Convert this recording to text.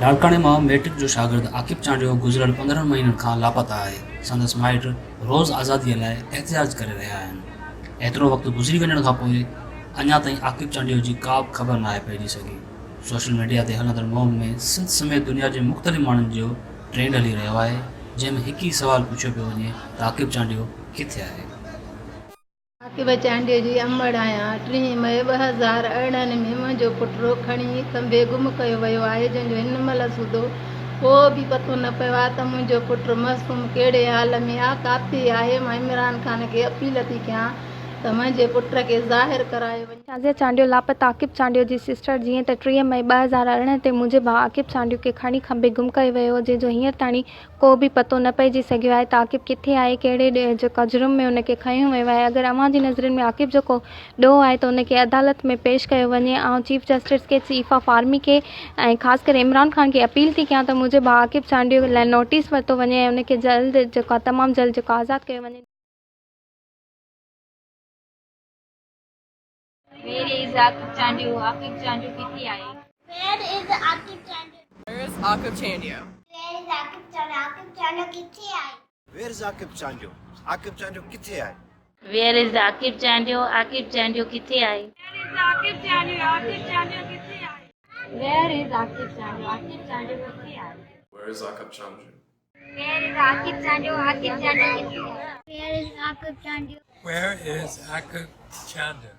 लाड़काणे में मैट्रिक जो शागिर्द आकिब चांडियो गुज़िरियल 15 महीननि खां लापता है। संदसि माइट रोज़ आज़ादीअ लाइ एहतिजाज करे रहिया आहिनि। एतिरो वक़्तु गुज़री वञण खां पोइ अञा ताईं आकिब चांडियो जी का बि ख़बर नाहे पइजी सघी। सोशल मीडिया ते हलंदड़ मुहिम में सिंध समेत दुनिया जे मुख़्तलिफ़ माण्हुनि जो ट्रेंड हली रहियो आहे, जंहिंमें हिकु ई सुवालु पुछियो पियो वञे त आकिब चांडियो किथे आहे। आकिब चांडियो जी अमड़ आहियां। 3 मई 2018 में मुंहिंजो पुटु खणी खंभे गुम कयो वियो आहे, जंहिंजो हिन महिल सूदो को बि पतो न पियो आहे त मुंहिंजो पुटु मसूम कहिड़े हाल में आहे, काथे आहे। मां इमरान ख़ान खे अपील थी कयां त मुंहिंजे पुट खे ज़ाहिर करायो वञे। शाज़िया चांडियो लापता आकिब चांडियो जी सिस्टर जीअं त 3 मई 2018 ते मुंहिंजे भाउ आकिब चांडियो खे खणी खंभे गुम कयो वियो हो, जंहिंजो हींअर ताणी को बि पतो न पइजी सघियो आहे त आकिब किथे आहे, कहिड़े जेका जुर्म में उनखे खयो वियो आहे। अगरि अव्हां जी नज़रनि में आकिब जेको ॾोह आहे त उनखे अदालत में पेश कयो वञे। ऐं चीफ जस्टिस के चीफ ऑफ आर्मी खे ऐं ख़ासि करे इमरान ख़ान खे अपील थी कयां त मुंहिंजे भाउ आकिब चांडियो लाइ नोटिस वरितो वञे ऐं उनखे जल्द जेका तमामु जल्द जेको आज़ादु कयो वञे। Where is Akib Chandu? Akib Chandu किथे आहे? Where is Akib Chandu? Where is Akib Chandu? Where is Akib Chandu? Akib Chandu किथे आहे? Where is Akib Chandu? Akib Chandu किथे आहे? Where is Akib Chandu? Akib Chandu किथे आहे? Where is Akib Chandu? Akib Chandu किथे आहे? Where is Akib Chandu? Akib Chandu किथे आहे? Where is Akib Chandu? Where is Akib Chandu? Akib Chandu किथे आहे? Where is Akib Chandu? Where is Akib Chandu?